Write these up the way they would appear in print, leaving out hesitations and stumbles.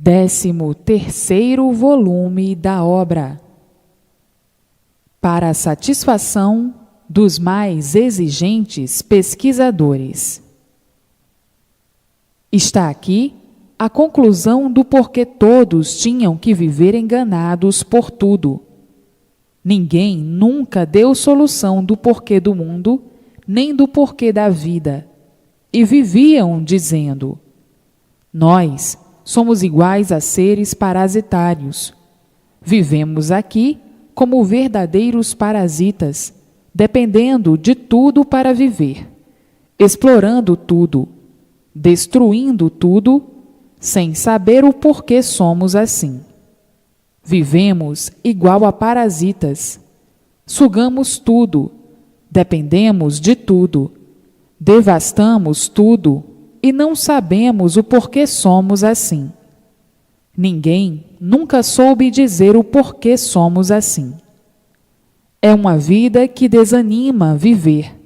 13º volume da obra. Para a satisfação dos mais exigentes pesquisadores. Está aqui a conclusão do porquê todos tinham que viver enganados por tudo. Ninguém nunca deu solução do porquê do mundo, nem do porquê da vida, e viviam dizendo: nós somos iguais a seres parasitários. Vivemos aqui como verdadeiros parasitas, dependendo de tudo para viver, explorando tudo, destruindo tudo, sem saber o porquê somos assim. Vivemos igual a parasitas, sugamos tudo, dependemos de tudo, devastamos tudo e não sabemos o porquê somos assim. Ninguém nunca soube dizer o porquê somos assim. É uma vida que desanima viver,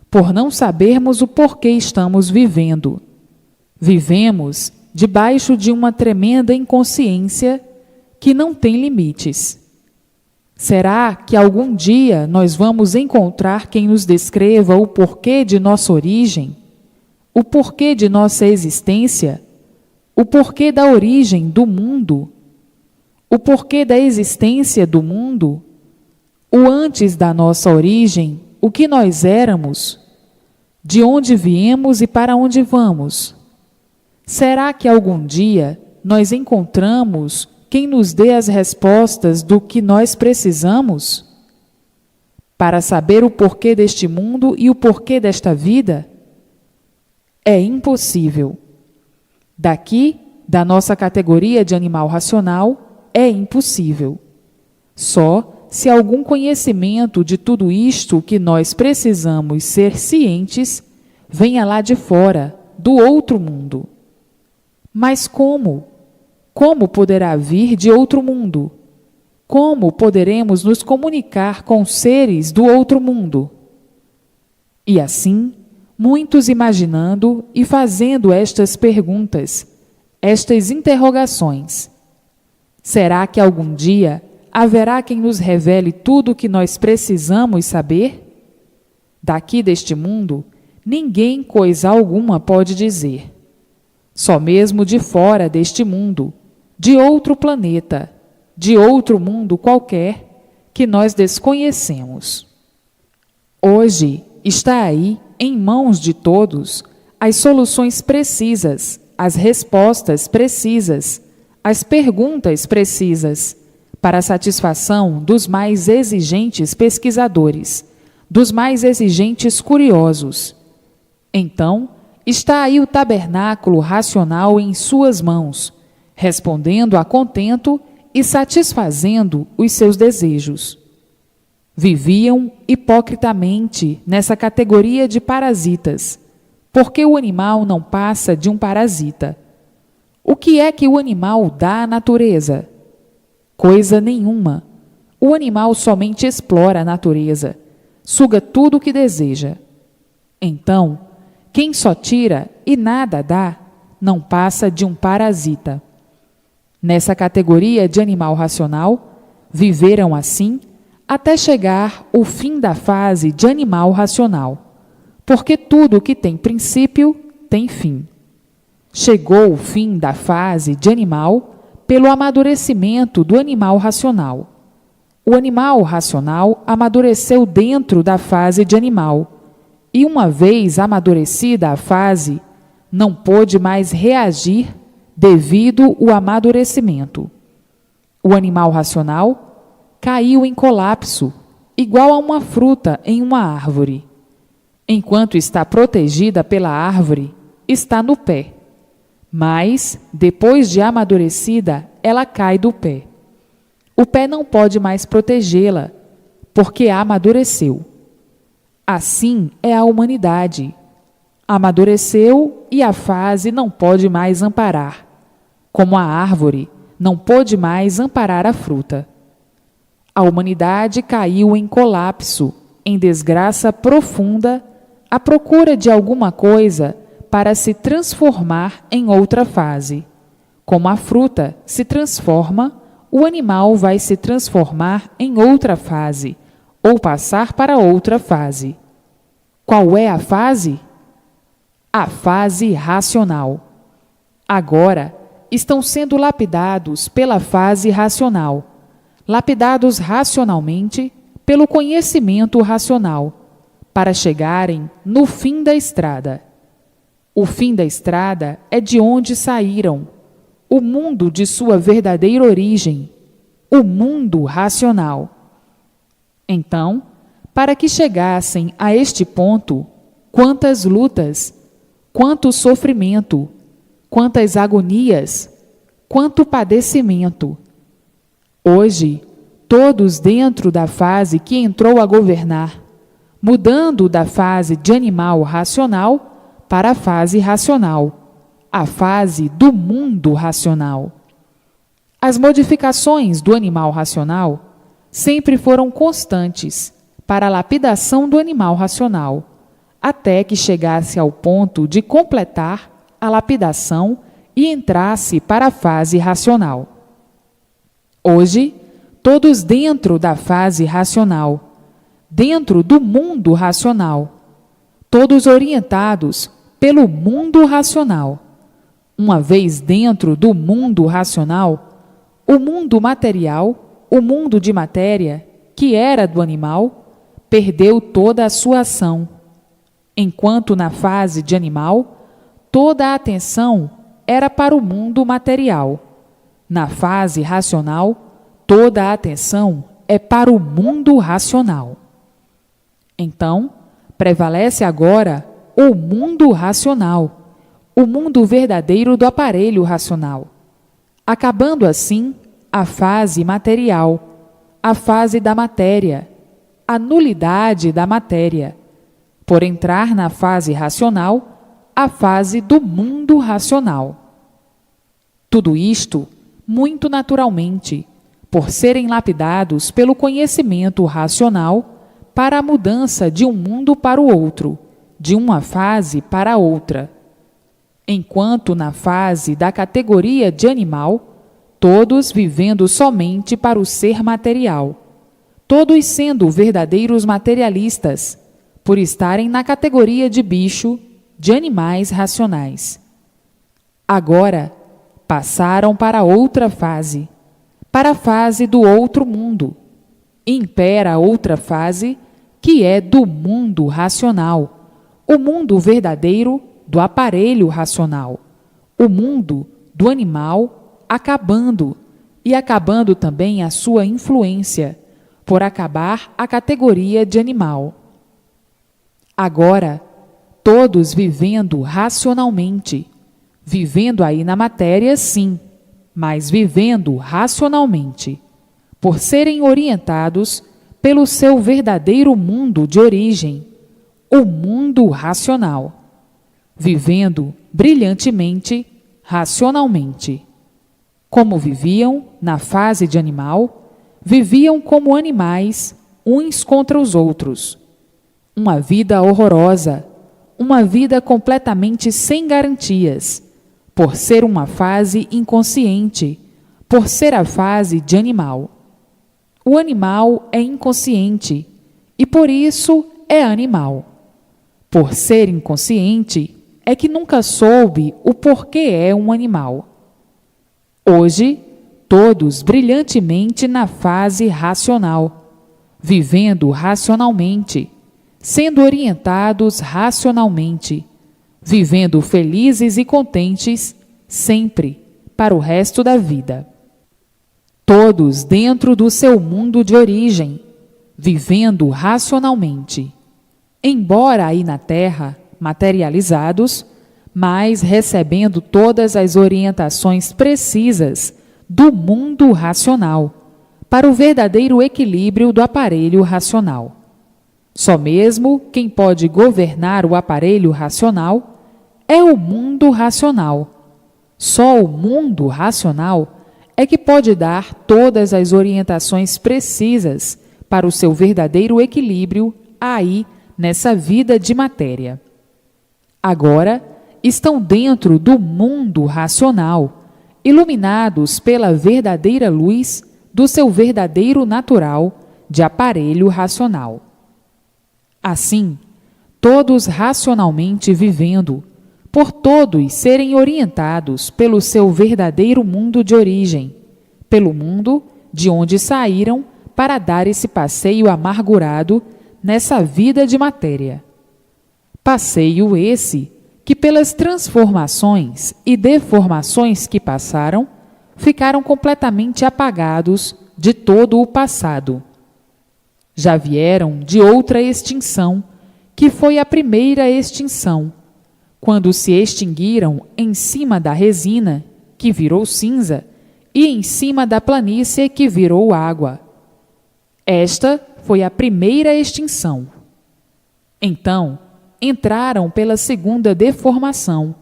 por não sabermos o porquê estamos vivendo. Vivemos debaixo de uma tremenda inconsciência que não tem limites. Será que algum dia nós vamos encontrar quem nos descreva o porquê de nossa origem, o porquê de nossa existência, o porquê da origem do mundo, o porquê da existência do mundo, o antes da nossa origem, o que nós éramos, de onde viemos e para onde vamos? Será que algum dia nós encontramos quem nos dê as respostas do que nós precisamos? Para saber o porquê deste mundo e o porquê desta vida? É impossível. Daqui, da nossa categoria de animal racional, é impossível. Só se algum conhecimento de tudo isto que nós precisamos ser cientes venha lá de fora, do outro mundo. Mas como? Como poderá vir de outro mundo? Como poderemos nos comunicar com seres do outro mundo? E assim, muitos imaginando e fazendo estas perguntas, estas interrogações. Será que algum dia haverá quem nos revele tudo o que nós precisamos saber? Daqui deste mundo, ninguém coisa alguma pode dizer. Só mesmo de fora deste mundo, de outro planeta, de outro mundo qualquer, que nós desconhecemos. Hoje está aí, em mãos de todos, as soluções precisas, as respostas precisas, as perguntas precisas, para a satisfação dos mais exigentes pesquisadores, dos mais exigentes curiosos. Então, está aí o tabernáculo racional em suas mãos, respondendo a contento e satisfazendo os seus desejos. Viviam hipocritamente nessa categoria de parasitas, porque o animal não passa de um parasita. O que é que o animal dá à natureza? Coisa nenhuma. O animal somente explora a natureza, suga tudo o que deseja. Então, quem só tira e nada dá, não passa de um parasita. Nessa categoria de animal racional, viveram assim até chegar o fim da fase de animal racional, porque tudo que tem princípio tem fim. Chegou o fim da fase de animal pelo amadurecimento do animal racional. O animal racional amadureceu dentro da fase de animal, e uma vez amadurecida a fase, não pôde mais reagir devido ao amadurecimento. O animal racional caiu em colapso, igual a uma fruta em uma árvore. Enquanto está protegida pela árvore, está no pé. Mas, depois de amadurecida, ela cai do pé. O pé não pode mais protegê-la, porque amadureceu. Assim é a humanidade. Amadureceu e a fase não pode mais amparar, como a árvore não pôde mais amparar a fruta. A humanidade caiu em colapso, em desgraça profunda, à procura de alguma coisa para se transformar em outra fase, Como a fruta se transforma, o animal vai se transformar em outra fase, ou passar para outra fase. Qual é a fase? A fase racional. Agora, estão sendo lapidados pela fase racional, lapidados racionalmente pelo conhecimento racional, para chegarem no fim da estrada. O fim da estrada é de onde saíram, o mundo de sua verdadeira origem, o mundo racional. Então, para que chegassem a este ponto, quantas lutas, quanto sofrimento, quantas agonias, quanto padecimento. Hoje, todos dentro da fase que entrou a governar, mudando da fase de animal racional para a fase racional, a fase do mundo racional. As modificações do animal racional sempre foram constantes para a lapidação do animal racional, até que chegasse ao ponto de completar a lapidação e entrasse para a fase racional. Hoje, todos dentro da fase racional, dentro do mundo racional, todos orientados pelo mundo racional. Uma vez dentro do mundo racional, o mundo material, o mundo de matéria, que era do animal, perdeu toda a sua ação, enquanto na fase de animal, toda a atenção era para o mundo material. Na fase racional, toda a atenção é para o mundo racional. Então, prevalece agora o mundo racional, o mundo verdadeiro do aparelho racional, acabando assim a fase material, a fase da matéria, a nulidade da matéria, por entrar na fase racional, a fase do mundo racional. Tudo isto, muito naturalmente, por serem lapidados pelo conhecimento racional para a mudança de um mundo para o outro, de uma fase para outra. Enquanto na fase da categoria de animal, todos vivendo somente para o ser material, todos sendo verdadeiros materialistas, por estarem na categoria de bicho, de animais racionais. Agora, passaram para outra fase, para a fase do outro mundo. Impera outra fase, que é do mundo racional, o mundo verdadeiro do aparelho racional, o mundo do animal acabando, e acabando também a sua influência, por acabar a categoria de animal. Agora, todos vivendo racionalmente, vivendo aí na matéria, sim, mas vivendo racionalmente, por serem orientados pelo seu verdadeiro mundo de origem, o mundo racional, vivendo brilhantemente, racionalmente. Como viviam na fase de animal, viviam como animais, uns contra os outros. Uma vida horrorosa, uma vida completamente sem garantias, por ser uma fase inconsciente, por ser a fase de animal. O animal é inconsciente e por isso é animal. Por ser inconsciente, é que nunca soube o porquê é um animal. Hoje, todos brilhantemente na fase racional, vivendo racionalmente, sendo orientados racionalmente, vivendo felizes e contentes sempre para o resto da vida. Todos dentro do seu mundo de origem, vivendo racionalmente, embora aí na Terra materializados, mas recebendo todas as orientações precisas do mundo racional, para o verdadeiro equilíbrio do aparelho racional. Só mesmo quem pode governar o aparelho racional é o mundo racional. Só o mundo racional é que pode dar todas as orientações precisas para o seu verdadeiro equilíbrio aí nessa vida de matéria. Agora, estão dentro do mundo racional, iluminados pela verdadeira luz do seu verdadeiro natural de aparelho racional. Assim, todos racionalmente vivendo, por todos serem orientados pelo seu verdadeiro mundo de origem, pelo mundo de onde saíram para dar esse passeio amargurado nessa vida de matéria. Passeio esse que, pelas transformações e deformações que passaram, ficaram completamente apagados de todo o passado. Já vieram de outra extinção, que foi a primeira extinção, quando se extinguiram em cima da resina, que virou cinza, e em cima da planície, que virou água. Esta foi a primeira extinção. Então, entraram pela segunda deformação,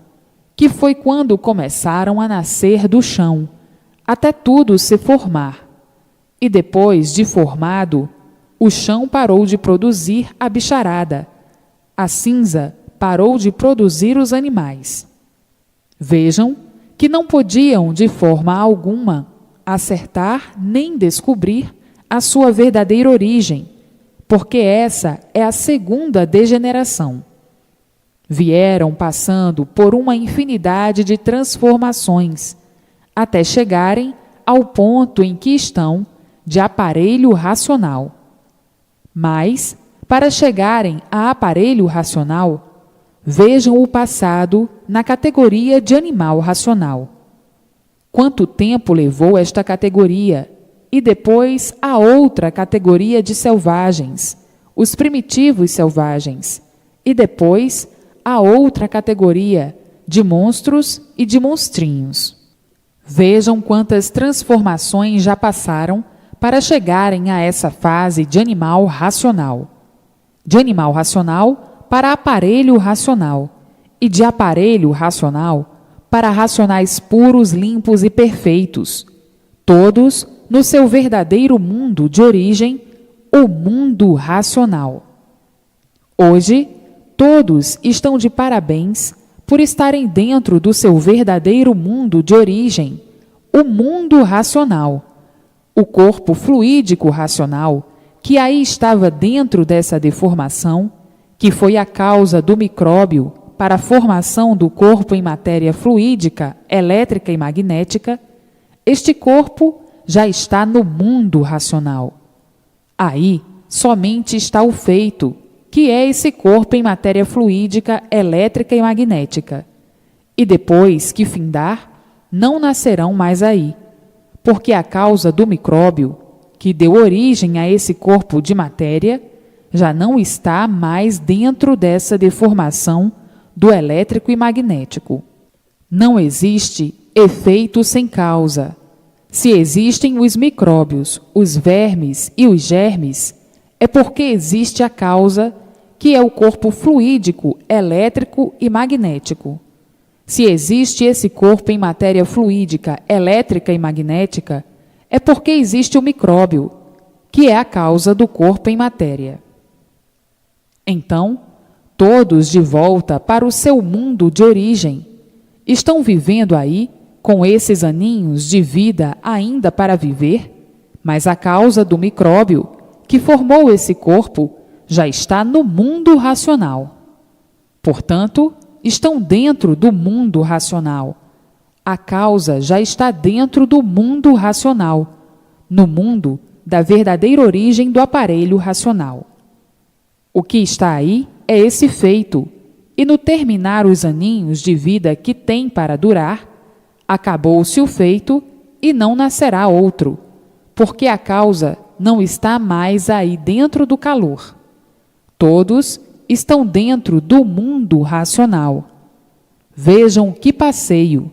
que foi quando começaram a nascer do chão, até tudo se formar. E depois de formado, o chão parou de produzir a bicharada, a cinza parou de produzir os animais. Vejam que não podiam de forma alguma acertar nem descobrir a sua verdadeira origem, porque essa é a segunda degeneração. Vieram passando por uma infinidade de transformações, até chegarem ao ponto em que estão de aparelho racional. Mas, para chegarem a aparelho racional, vejam o passado na categoria de animal racional. Quanto tempo levou esta categoria? E depois a outra categoria de selvagens, os primitivos selvagens. E depois a outra categoria de monstros e de monstrinhos. Vejam quantas transformações já passaram para chegarem a essa fase de animal racional. De animal racional para aparelho racional, e de aparelho racional para racionais puros, limpos e perfeitos, todos no seu verdadeiro mundo de origem, o mundo racional. Hoje, todos estão de parabéns por estarem dentro do seu verdadeiro mundo de origem, o mundo racional, o corpo fluídico racional, que aí estava dentro dessa deformação, que foi a causa do micróbio para a formação do corpo em matéria fluídica, elétrica e magnética. Este corpo já está no mundo racional. Aí somente está o feito, que é esse corpo em matéria fluídica, elétrica e magnética. E depois que findar, não nascerão mais aí, porque a causa do micróbio, que deu origem a esse corpo de matéria, já não está mais dentro dessa deformação do elétrico e magnético. Não existe efeito sem causa. Se existem os micróbios, os vermes e os germes, é porque existe a causa, que é o corpo fluídico, elétrico e magnético. Se existe esse corpo em matéria fluídica, elétrica e magnética, é porque existe o micróbio, que é a causa do corpo em matéria. Então, todos de volta para o seu mundo de origem, estão vivendo aí com esses aninhos de vida ainda para viver, mas a causa do micróbio que formou esse corpo já está no mundo racional. Portanto, estão dentro do mundo racional. A causa já está dentro do mundo racional, no mundo da verdadeira origem do aparelho racional. O que está aí é esse feito, e no terminar os aninhos de vida que tem para durar, acabou-se o feito e não nascerá outro, porque a causa não está mais aí dentro do calor. Todos estão dentro do mundo racional. Vejam que passeio!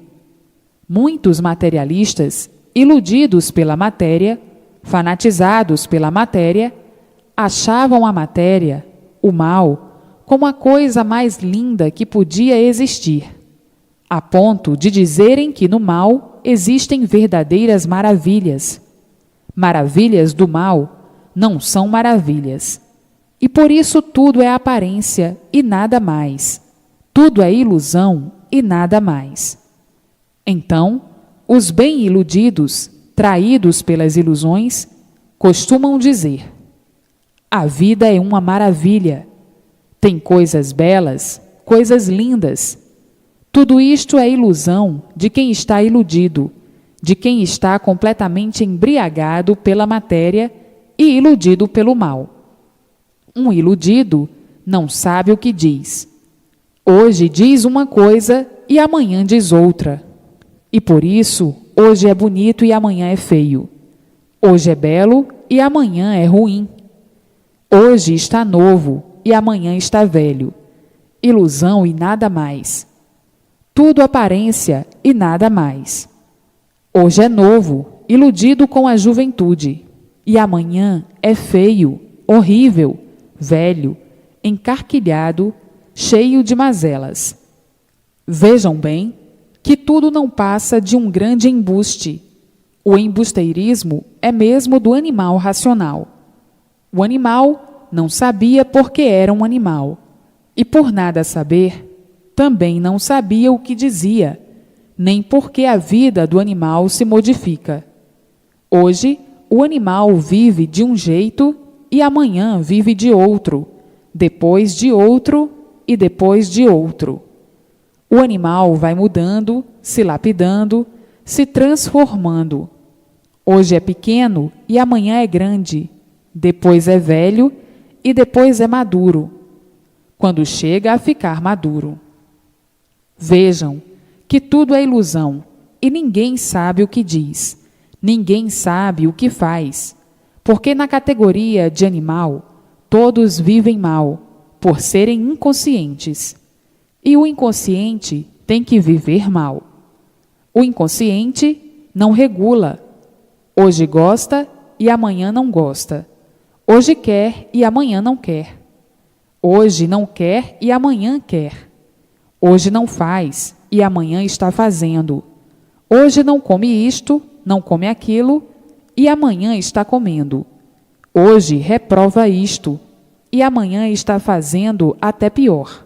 Muitos materialistas, iludidos pela matéria, fanatizados pela matéria, achavam a matéria, o mal, como a coisa mais linda que podia existir, a ponto de dizerem que no mal existem verdadeiras maravilhas. Maravilhas do mal não são maravilhas. E por isso tudo é aparência e nada mais. Tudo é ilusão e nada mais. Então, Os bem iludidos, traídos pelas ilusões, costumam dizer: a vida é uma maravilha, tem coisas belas, coisas lindas. Tudo isto é ilusão de quem está iludido, de quem está completamente embriagado pela matéria e iludido pelo mal. Um iludido não sabe o que diz. Hoje diz uma coisa e amanhã diz outra. E por isso, hoje é bonito e amanhã é feio. Hoje é belo e amanhã é ruim. Hoje está novo e amanhã está velho. Ilusão e nada mais. Tudo aparência e nada mais. Hoje é novo, iludido com a juventude, e amanhã é feio, horrível, velho, encarquilhado, cheio de mazelas. Vejam bem que tudo não passa de um grande embuste. O embusteirismo é mesmo do animal racional. O animal não sabia porque era um animal, e por nada saber, também não sabia o que dizia, nem porque a vida do animal se modifica. Hoje, o animal vive de um jeito e amanhã vive de outro, depois de outro e depois de outro. O animal vai mudando, se lapidando, se transformando. Hoje é pequeno e amanhã é grande, depois é velho e depois é maduro, quando chega a ficar maduro. Vejam que tudo é ilusão e ninguém sabe o que diz, ninguém sabe o que faz, porque na categoria de animal todos vivem mal, por serem inconscientes. E o inconsciente tem que viver mal. O inconsciente não regula. Hoje gosta e amanhã não gosta. Hoje quer e amanhã não quer. Hoje não quer e amanhã quer. Hoje não faz e amanhã está fazendo. Hoje não come isto, não come aquilo e amanhã está comendo. Hoje reprova isto e amanhã está fazendo até pior.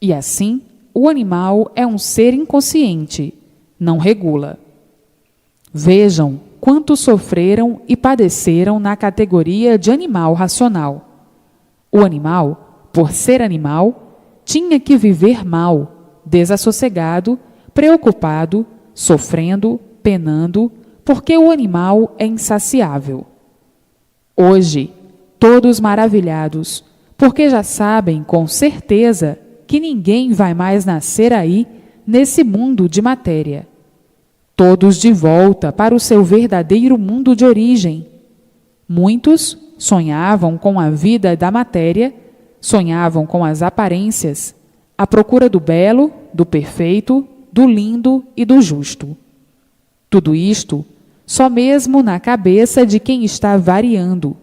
E assim, o animal é um ser inconsciente, não regula. Vejam quanto sofreram e padeceram na categoria de animal racional. O animal, por ser animal, tinha que viver mal, desassossegado, preocupado, sofrendo, penando, porque o animal é insaciável. Hoje, todos maravilhados, porque já sabem com certeza que ninguém vai mais nascer aí nesse mundo de matéria. Todos de volta para o seu verdadeiro mundo de origem. Muitos sonhavam com a vida da matéria, sonhavam com as aparências, à procura do belo, do perfeito, do lindo e do justo. Tudo isto só mesmo na cabeça de quem está variando,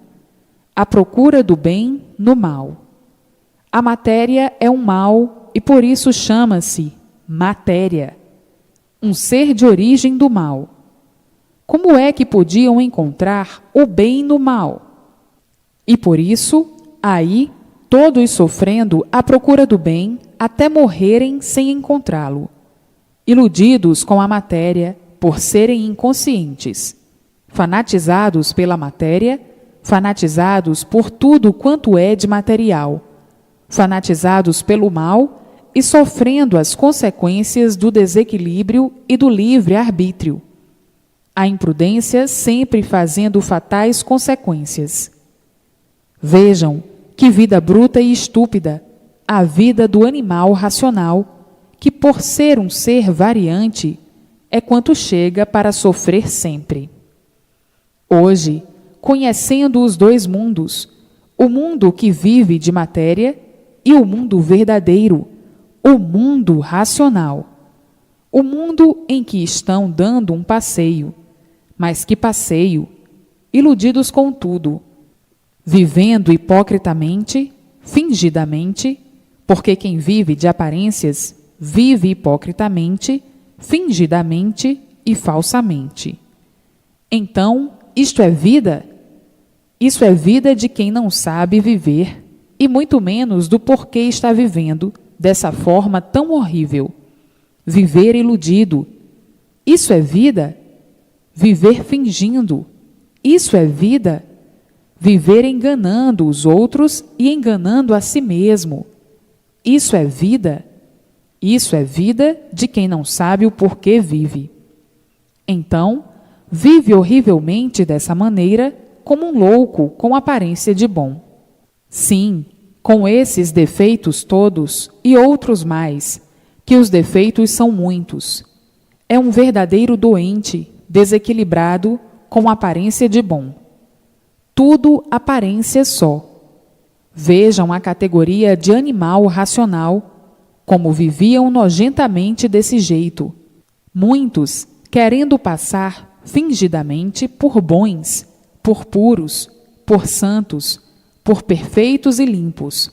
à procura do bem no mal. A matéria é um mal e por isso chama-se matéria, um ser de origem do mal. Como é que podiam encontrar o bem no mal? E por isso, aí, todos sofrendo à procura do bem até morrerem sem encontrá-lo, iludidos com a matéria por serem inconscientes, fanatizados pela matéria, fanatizados por tudo quanto é de material, fanatizados pelo mal e sofrendo as consequências do desequilíbrio e do livre-arbítrio. A imprudência sempre fazendo fatais consequências. Vejam que vida bruta e estúpida a vida do animal racional, que por ser um ser variante, é quanto chega para sofrer sempre. Hoje, conhecendo os dois mundos, o mundo que vive de matéria e o mundo verdadeiro, o mundo racional, o mundo em que estão dando um passeio, mas que passeio, iludidos com tudo, vivendo hipocritamente, fingidamente, porque quem vive de aparências vive hipocritamente, fingidamente e falsamente. Então, isto é vida? Isso é vida de quem não sabe viver, e muito menos do porquê está vivendo dessa forma tão horrível. Viver iludido. Isso é vida? Viver fingindo. Isso é vida? Viver enganando os outros e enganando a si mesmo. Isso é vida? Isso é vida de quem não sabe o porquê vive. Então, vive horrivelmente dessa maneira, como um louco com aparência de bom. Sim, com esses defeitos todos e outros mais, que os defeitos são muitos. É um verdadeiro doente, desequilibrado, com aparência de bom. Tudo aparência só. Vejam a categoria de animal racional, como viviam nojentamente desse jeito. Muitos querendo passar fingidamente por bons, por puros, por santos, por perfeitos e limpos.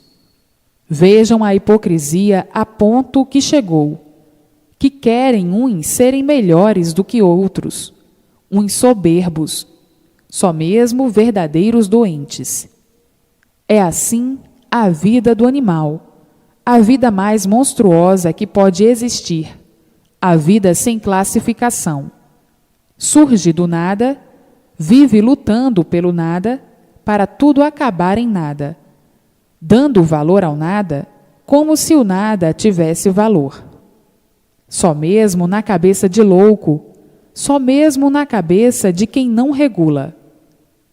Vejam a hipocrisia a ponto que chegou, que querem uns serem melhores do que outros, uns soberbos, só mesmo verdadeiros doentes. É assim a vida do animal, a vida mais monstruosa que pode existir, a vida sem classificação. Surge do nada, vive lutando pelo nada, para tudo acabar em nada, dando valor ao nada, como se o nada tivesse valor. Só mesmo na cabeça de louco, só mesmo na cabeça de quem não regula.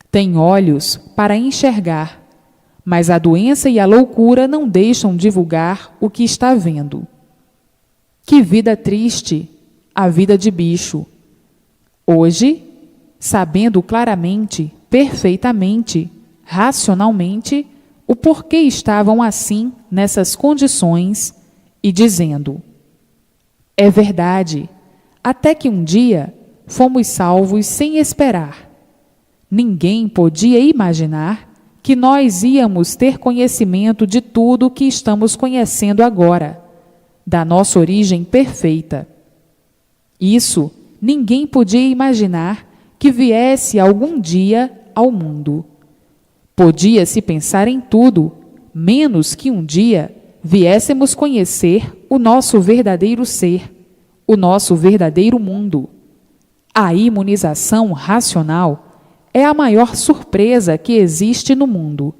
Tem olhos para enxergar, mas a doença e a loucura não deixam divulgar o que está vendo. Que vida triste, a vida de bicho. Hoje, sabendo claramente, perfeitamente, racionalmente, o porquê estavam assim nessas condições e dizendo: é verdade, até que um dia fomos salvos sem esperar. Ninguém podia imaginar que nós íamos ter conhecimento de tudo que estamos conhecendo agora, da nossa origem perfeita. Isso ninguém podia imaginar que viesse algum dia ao mundo. Podia-se pensar em tudo, menos que um dia viéssemos conhecer o nosso verdadeiro ser, o nosso verdadeiro mundo. A imunização racional é a maior surpresa que existe no mundo.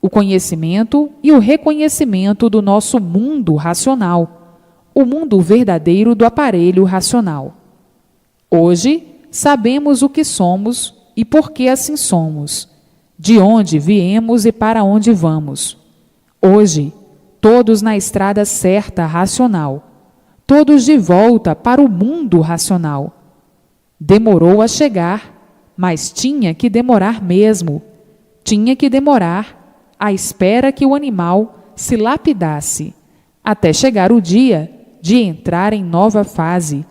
O conhecimento e o reconhecimento do nosso mundo racional, o mundo verdadeiro do aparelho racional. Hoje, sabemos o que somos e por que assim somos, de onde viemos e para onde vamos. Hoje, todos na estrada certa racional, todos de volta para o mundo racional. Demorou a chegar, mas tinha que demorar mesmo. Tinha que demorar à espera que o animal se lapidasse, até chegar o dia de entrar em nova fase,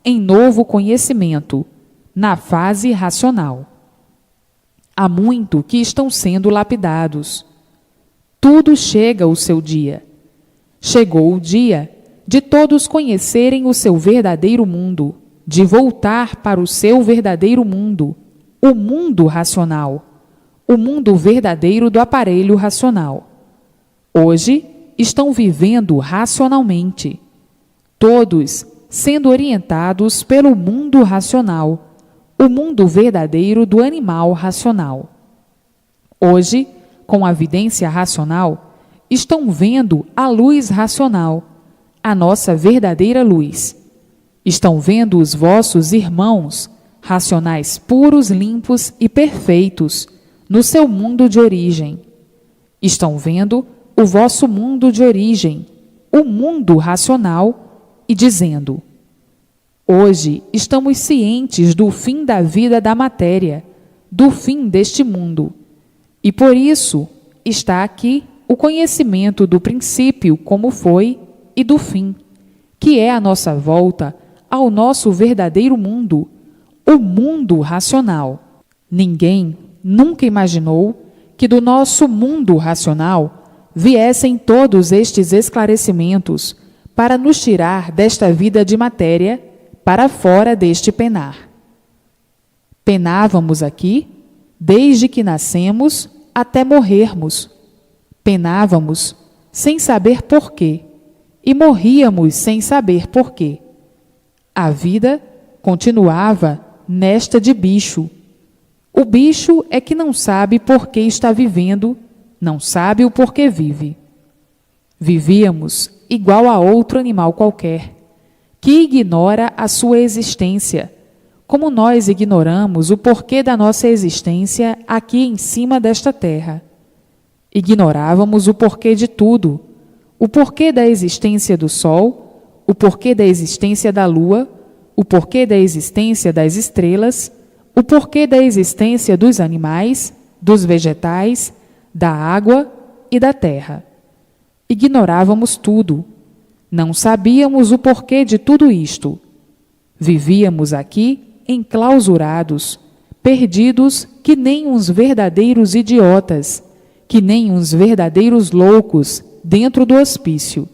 em novo conhecimento, na fase racional. Há muito que estão sendo lapidados. Tudo chega o seu dia. Chegou o dia de todos conhecerem o seu verdadeiro mundo, de voltar para o seu verdadeiro mundo, o mundo racional, o mundo verdadeiro do aparelho racional. Hoje estão vivendo racionalmente, todos sendo orientados pelo mundo racional, o mundo verdadeiro do animal racional. Hoje, com a vidência racional, estão vendo a luz racional, a nossa verdadeira luz. Estão vendo os vossos irmãos, racionais puros, limpos e perfeitos, no seu mundo de origem. Estão vendo o vosso mundo de origem, o mundo racional, e dizendo: hoje estamos cientes do fim da vida da matéria, do fim deste mundo, e por isso está aqui o conhecimento do princípio como foi e do fim, que é a nossa volta ao nosso verdadeiro mundo, o mundo racional. Ninguém nunca imaginou que do nosso mundo racional viessem todos estes esclarecimentos para nos tirar desta vida de matéria para fora deste penar. Penávamos aqui desde que nascemos até morrermos. Penávamos sem saber porquê e morríamos sem saber porquê. A vida continuava nesta de bicho. O bicho é que não sabe por que está vivendo, não sabe o porquê vive. Vivíamos igual a outro animal qualquer, que ignora a sua existência, como nós ignoramos o porquê da nossa existência aqui em cima desta terra. Ignorávamos o porquê de tudo, o porquê da existência do sol, o porquê da existência da lua, o porquê da existência das estrelas, o porquê da existência dos animais, dos vegetais, da água e da terra. Ignorávamos tudo. Não sabíamos o porquê de tudo isto. Vivíamos aqui enclausurados, perdidos que nem uns verdadeiros idiotas, que nem uns verdadeiros loucos dentro do hospício.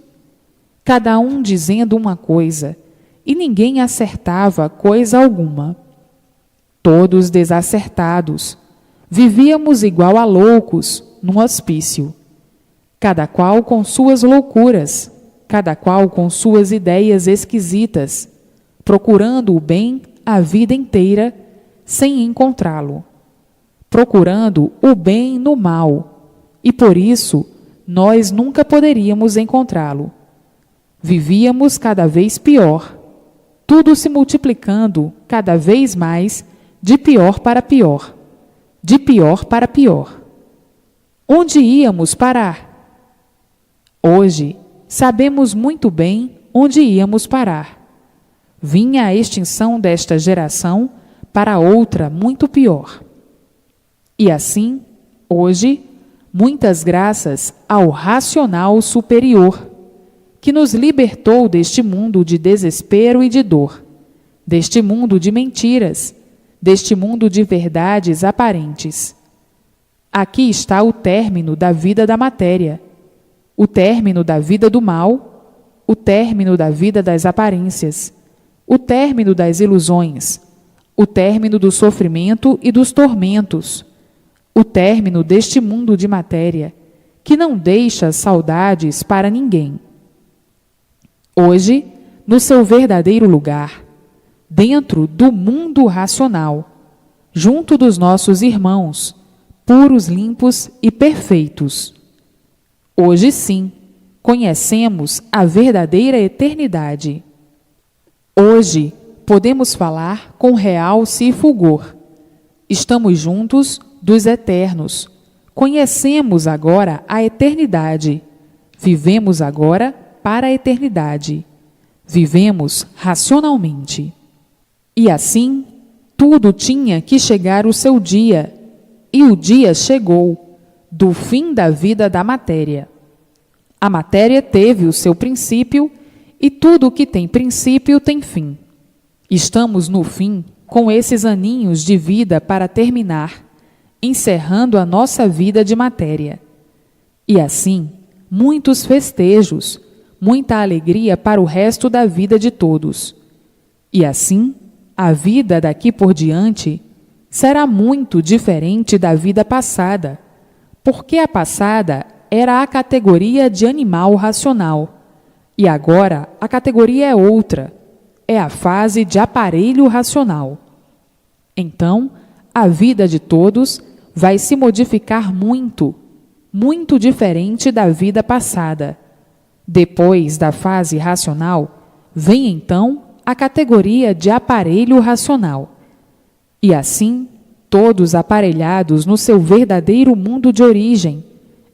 Cada um dizendo uma coisa, e ninguém acertava coisa alguma. Todos desacertados, vivíamos igual a loucos num hospício. Cada qual com suas loucuras, cada qual com suas ideias esquisitas, procurando o bem a vida inteira, sem encontrá-lo. Procurando o bem no mal, e por isso nós nunca poderíamos encontrá-lo. Vivíamos cada vez pior, tudo se multiplicando cada vez mais, de pior para pior, de pior para pior. Onde íamos parar? Hoje, sabemos muito bem onde íamos parar. Vinha a extinção desta geração para outra muito pior. E assim, hoje, muitas graças ao racional superior, que nos libertou deste mundo de desespero e de dor, deste mundo de mentiras, deste mundo de verdades aparentes. Aqui está o término da vida da matéria, o término da vida do mal, o término da vida das aparências, o término das ilusões, o término do sofrimento e dos tormentos, o término deste mundo de matéria, que não deixa saudades para ninguém. Hoje, no seu verdadeiro lugar, dentro do mundo racional, junto dos nossos irmãos, puros, limpos e perfeitos. Hoje sim, conhecemos a verdadeira eternidade. Hoje, podemos falar com realce e fulgor. Estamos juntos dos eternos. Conhecemos agora a eternidade. Vivemos agora para a eternidade. Vivemos racionalmente. E assim, tudo tinha que chegar o seu dia, e o dia chegou, do fim da vida da matéria. A matéria teve o seu princípio, e tudo que tem princípio tem fim. Estamos no fim, com esses aninhos de vida para terminar, encerrando a nossa vida de matéria. E assim, muitos festejos, muita alegria para o resto da vida de todos. E assim, a vida daqui por diante será muito diferente da vida passada, porque a passada era a categoria de animal racional, e agora a categoria é outra, é a fase de aparelho racional. Então, a vida de todos vai se modificar muito, muito diferente da vida passada. Depois da fase racional, vem então a categoria de aparelho racional. E assim, todos aparelhados no seu verdadeiro mundo de origem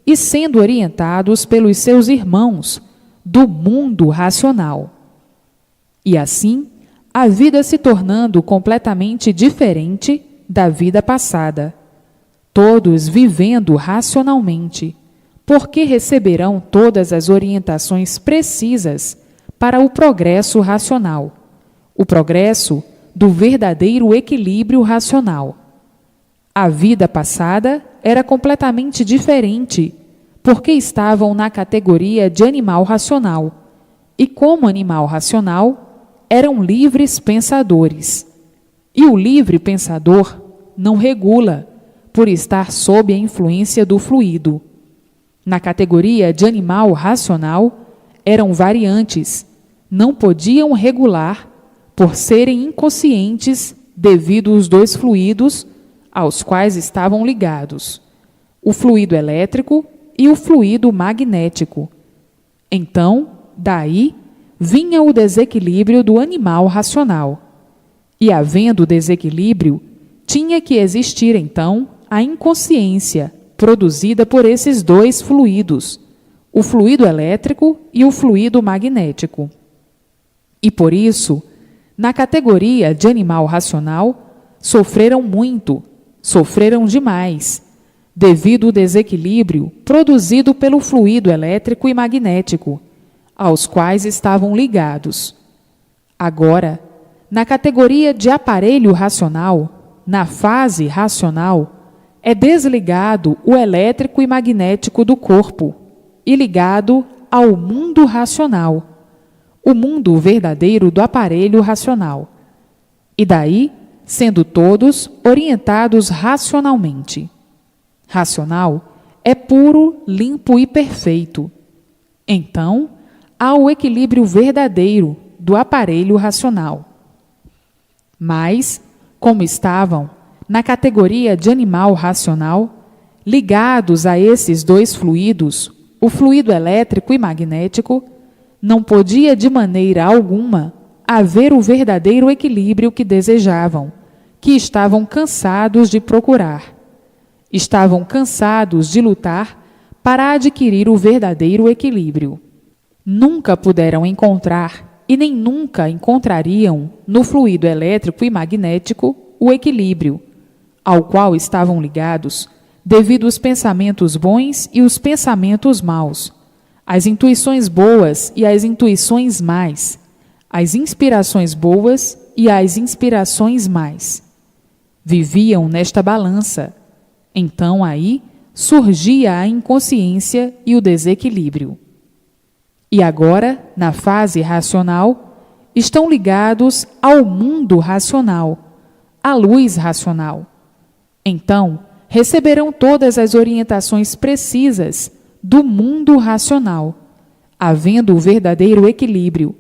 e sendo orientados pelos seus irmãos do mundo racional. E assim, a vida se tornando completamente diferente da vida passada. Todos vivendo racionalmente, porque receberão todas as orientações precisas para o progresso racional, o progresso do verdadeiro equilíbrio racional. A vida passada era completamente diferente, porque estavam na categoria de animal racional, e como animal racional, eram livres pensadores. E o livre pensador não regula, por estar sob a influência do fluido. Na categoria de animal racional, eram variantes, não podiam regular, por serem inconscientes devido aos dois fluidos aos quais estavam ligados, o fluido elétrico e o fluido magnético. Então, daí, vinha o desequilíbrio do animal racional. E, havendo desequilíbrio, tinha que existir, então, a inconsciência produzida por esses dois fluidos, o fluido elétrico e o fluido magnético. E, por isso, na categoria de animal racional, sofreram muito, sofreram demais, devido ao desequilíbrio produzido pelo fluido elétrico e magnético, aos quais estavam ligados. Agora, na categoria de aparelho racional, na fase racional, é desligado o elétrico e magnético do corpo e ligado ao mundo racional, o mundo verdadeiro do aparelho racional. E daí, sendo todos orientados racionalmente. Racional é puro, limpo e perfeito. Então, há o equilíbrio verdadeiro do aparelho racional. Mas, como estavam na categoria de animal racional, ligados a esses dois fluidos, o fluido elétrico e magnético, não podia de maneira alguma haver o verdadeiro equilíbrio que desejavam, que estavam cansados de procurar. Estavam cansados de lutar para adquirir o verdadeiro equilíbrio. Nunca puderam encontrar e nem nunca encontrariam no fluido elétrico e magnético o equilíbrio, ao qual estavam ligados devido aos pensamentos bons e os pensamentos maus, as intuições boas e as intuições más, as inspirações boas e as inspirações más. Viviam nesta balança. Então aí surgia a inconsciência e o desequilíbrio. E agora, na fase racional, estão ligados ao mundo racional, à luz racional. Então, receberão todas as orientações precisas do mundo racional, havendo o verdadeiro equilíbrio,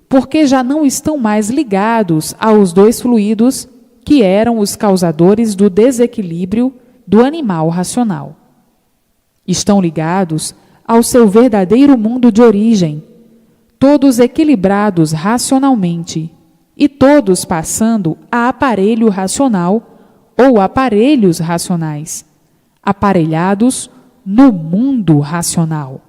porque já não estão mais ligados aos dois fluidos que eram os causadores do desequilíbrio do animal racional. Estão ligados ao seu verdadeiro mundo de origem, todos equilibrados racionalmente e todos passando a aparelho racional ou aparelhos racionais, aparelhados no mundo racional.